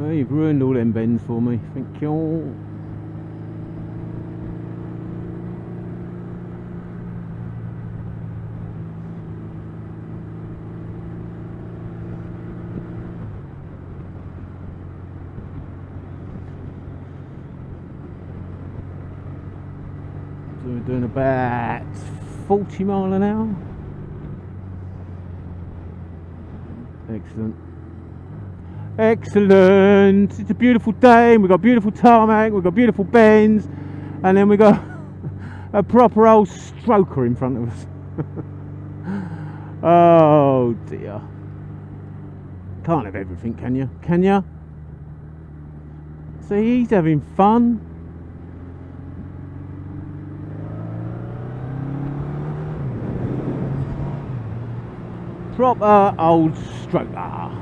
Well, you've ruined all them bends for me. Thank you. So we're doing about 40 mile an hour. Excellent. Excellent. It's a beautiful day. We've got beautiful tarmac, we've got beautiful bends, and then we've got a proper old stroker in front of us. Oh dear. Can't have everything, can you? Can you? See, he's having fun. Proper old stroker.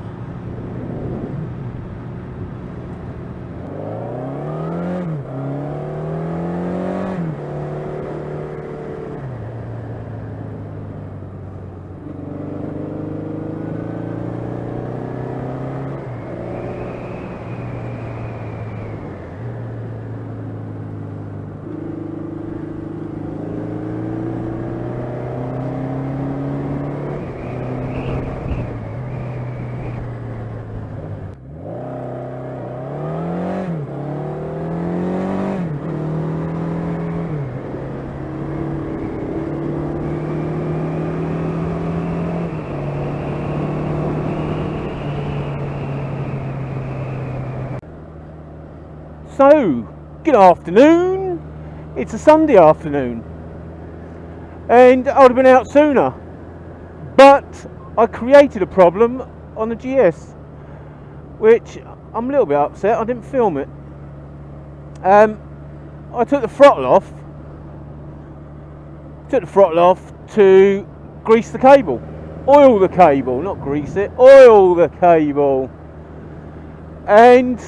So, good afternoon. It's a Sunday afternoon, and I would have been out sooner, but I created a problem on the GS, which I'm a little bit upset I didn't film it. I took the throttle off. To grease the cable, oil the cable, not grease it, oil the cable, and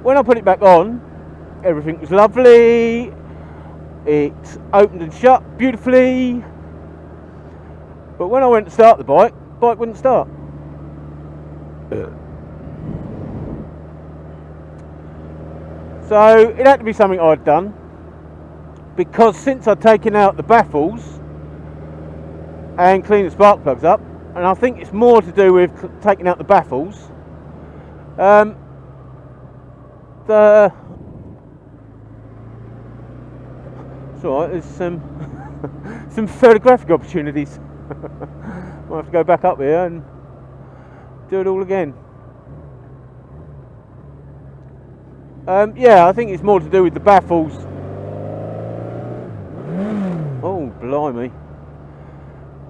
when I put it back on, everything was lovely. It opened and shut beautifully. But when I went to start the bike wouldn't start. So it had to be something I'd done, because since I'd taken out the baffles and cleaned the spark plugs up, and I think it's more to do with taking out the baffles, it's alright, there's some photographic opportunities. Might have to go back up here and do it all again. Yeah, I think it's more to do with the baffles. Oh, blimey.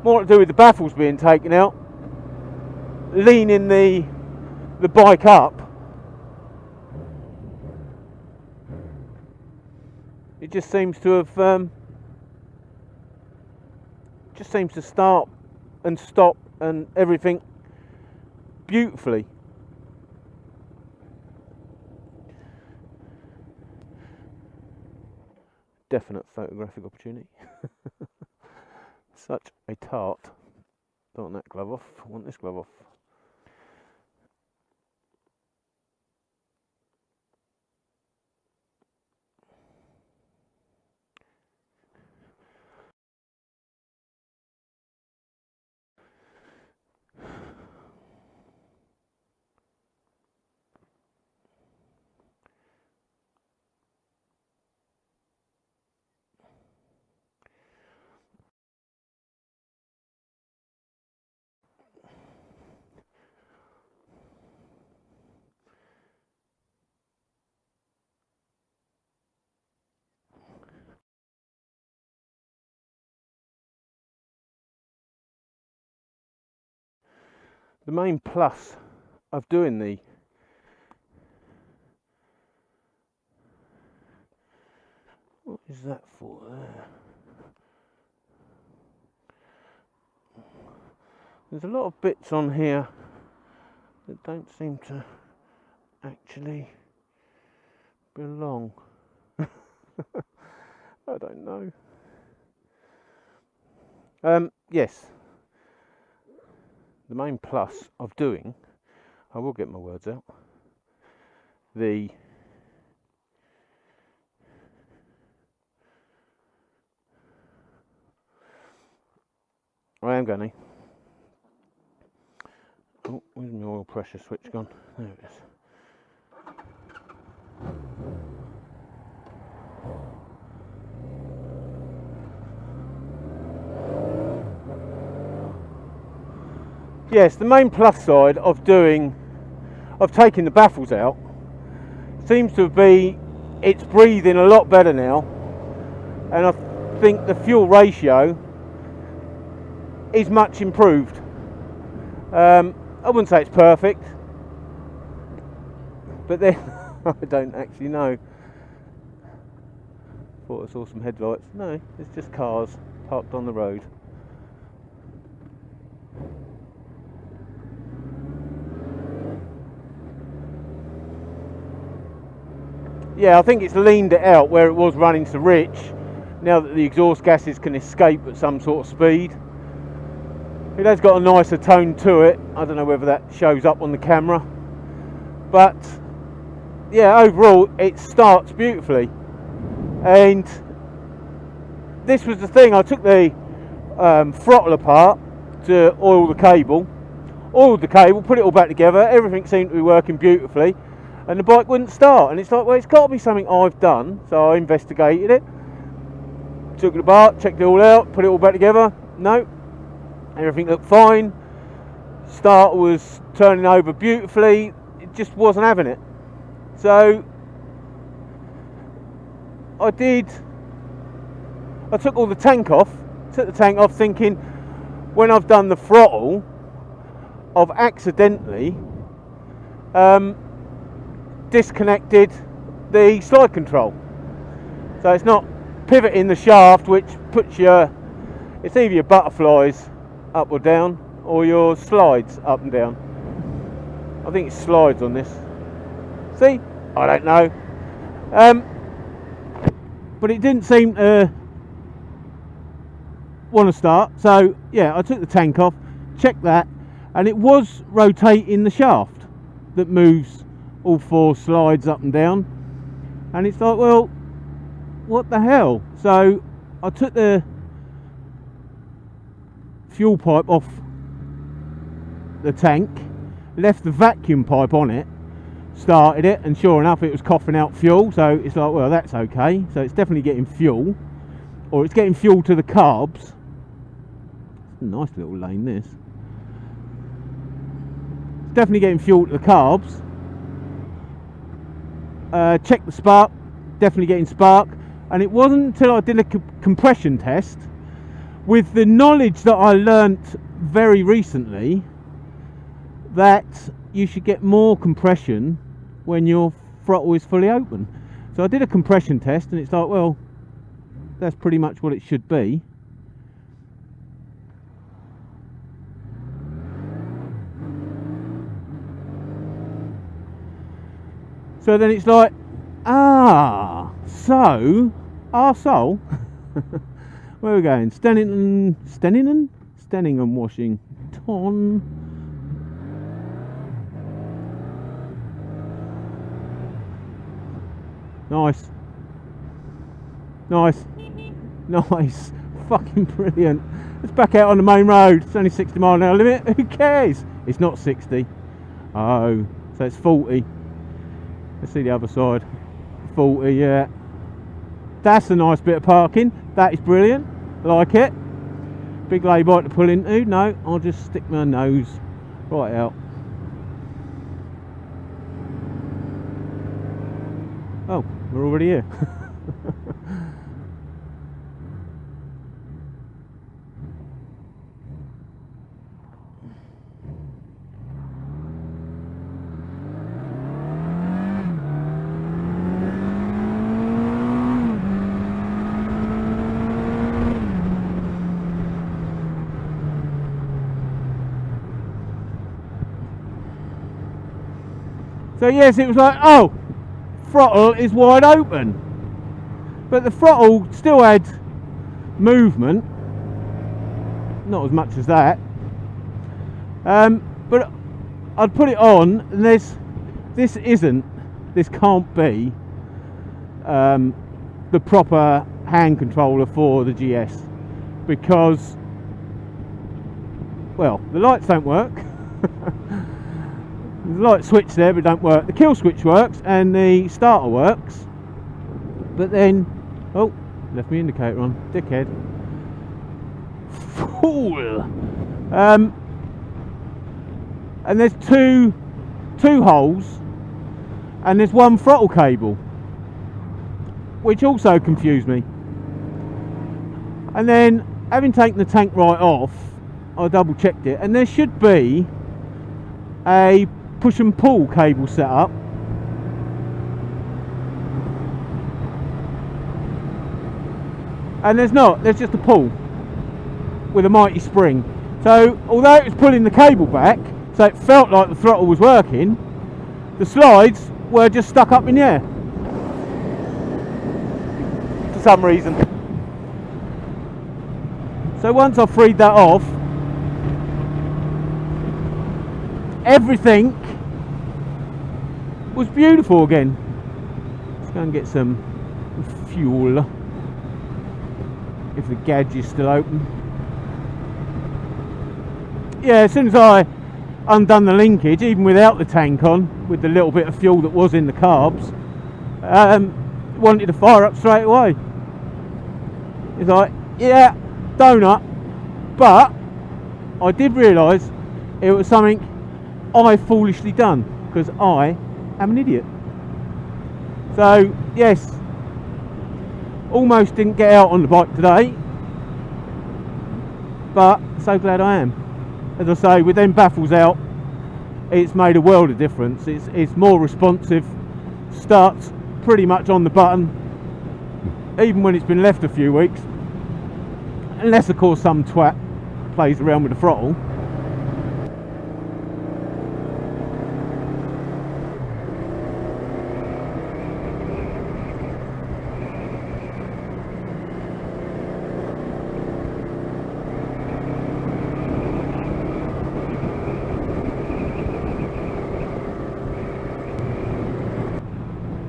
More to do with the baffles being taken out, leaning the bike up. It just seems to have just seems to start and stop and everything beautifully. Definite photographic opportunity. Such a tart. Don't want that glove off, I want this glove off. The main plus of doing what is that for there? There's a lot of bits on here that don't seem to actually belong. I don't know. Yes. The main plus of doing, I will get my words out, the I am going to. Oh, where's my oil pressure switch gone? There it is. Yes, the main plus side of taking the baffles out seems to be it's breathing a lot better now, and I think the fuel ratio is much improved. I wouldn't say it's perfect, but then I don't actually know. Thought I saw some headlights. No, it's just cars parked on the road. Yeah, I think it's leaned it out where it was running so rich, now that the exhaust gases can escape at some sort of speed. It has got a nicer tone to it. I don't know whether that shows up on the camera, but yeah, overall it starts beautifully. And this was the thing, I took the throttle apart to oil the cable, put it all back together, everything seemed to be working beautifully, and the bike wouldn't start. And it's like, well, it's got to be something I've done. So I investigated it, took it apart, checked it all out, put it all back together. No, everything looked fine. Starter was turning over beautifully. It just wasn't having it. So I took all the tank off. Took the tank off thinking, when I've done the throttle, I've accidentally disconnected the slide control. So it's not pivoting the shaft, which puts it's either your butterflies up or down, or your slides up and down. I think it's slides on this. See? I don't know. But it didn't seem to want to start. So yeah, I took the tank off, checked that, and it was rotating the shaft that moves all four slides up and down. And it's like, well, what the hell? So I took the fuel pipe off the tank, left the vacuum pipe on it, started it, and sure enough it was coughing out fuel. So it's like, well, that's okay. So it's definitely getting fuel, or it's getting fuel to the carbs. It's a nice little lane, this. It's definitely getting fuel to the carbs. Check the spark, definitely getting spark. And it wasn't until I did a compression test with the knowledge that I learnt very recently that you should get more compression when your throttle is fully open. So I did a compression test, and it's like, well, that's pretty much what it should be. So then it's like, so arsehole. Where are we going? Stennington, Washington. Nice. Fucking brilliant. Let's back out on the main road. It's only 60 mile an hour limit. Who cares? It's not 60. Oh, so it's 40. Let's see the other side. 40, yeah. That's a nice bit of parking. That is brilliant. Like it. Big lay bike to pull into. No, I'll just stick my nose right out. Oh, we're already here. So yes, it was like, oh, throttle is wide open, but the throttle still had movement, not as much as that. But I'd put it on, and this isn't this can't be the proper hand controller for the GS, because, well, the lights don't work. The light switch there, but don't work. The kill switch works and the starter works, but then, oh, left my indicator on, dickhead. Fool. And there's two holes, and there's one throttle cable, which also confused me. And then, having taken the tank right off, I double checked it, and there should be a push and pull cable set up. And there's not, there's just a pull with a mighty spring. So although it was pulling the cable back, so it felt like the throttle was working, the slides were just stuck up in the air for some reason. So once I freed that off, everything was beautiful again. Let's go and get some fuel, if the gadget is still open. Yeah, as soon as I undone the linkage, even without the tank on, with the little bit of fuel that was in the carbs, wanted to fire up straight away. It's like, yeah, donut, but I did realise it was something I foolishly done, because I am an idiot. So yes, almost didn't get out on the bike today, but so glad I am. As I say, with them baffles out, it's made a world of difference. It's more responsive, starts pretty much on the button, even when it's been left a few weeks, unless of course some twat plays around with the throttle.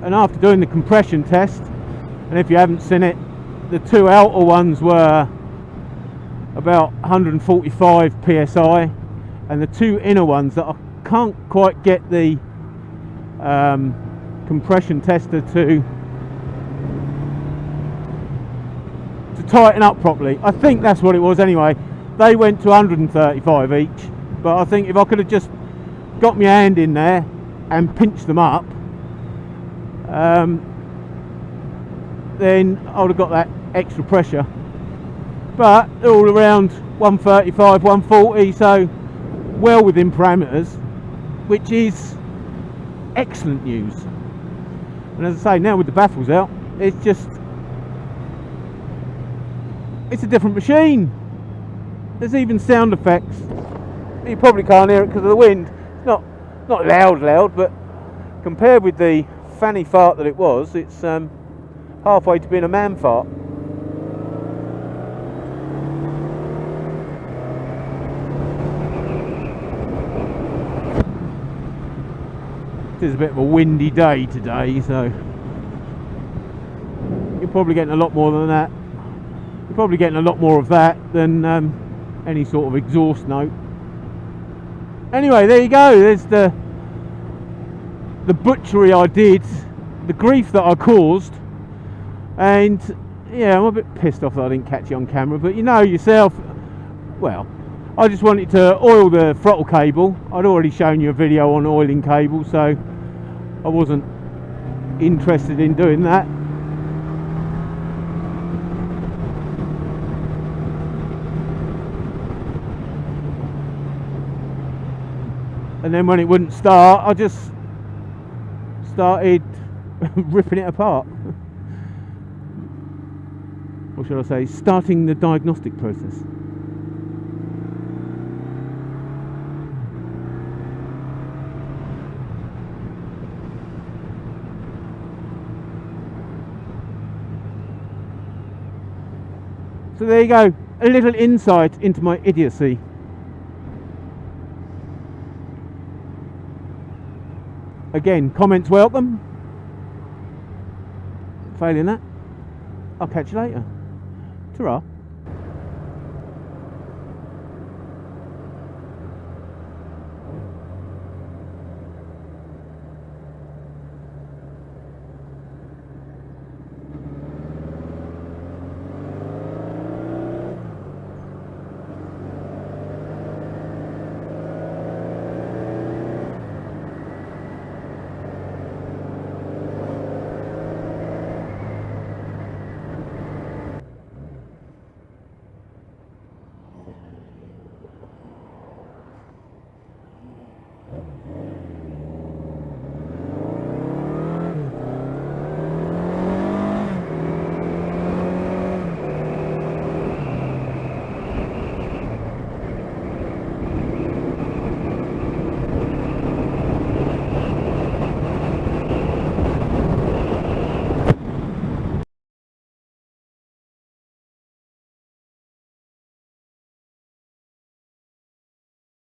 And after doing the compression test, and if you haven't seen it, the two outer ones were about 145 psi, and the two inner ones that I can't quite get the compression tester to tighten up properly. I think that's what it was anyway. They went to 135 each, but I think if I could have just got my hand in there and pinched them up, then I would have got that extra pressure. But they're all around 135, 140, so well within parameters, which is excellent news. And as I say, now with the baffles out, it's a different machine. There's even sound effects. You probably can't hear it because of the wind. It's not loud, but compared with the fanny fart that it was, it's halfway to being a man fart. It is a bit of a windy day today, so you're probably getting a lot more than that. You're probably getting a lot more of that than any sort of exhaust note. Anyway, there you go. There's the butchery I did, the grief that I caused, and yeah, I'm a bit pissed off that I didn't catch it on camera, but you know yourself, well, I just wanted to oil the throttle cable. I'd already shown you a video on oiling cables, so I wasn't interested in doing that. And then when it wouldn't start, I just started ripping it apart. Or should I say, starting the diagnostic process. So there you go, a little insight into my idiocy. Again, comments welcome. Failing that, I'll catch you later. Ta-ra.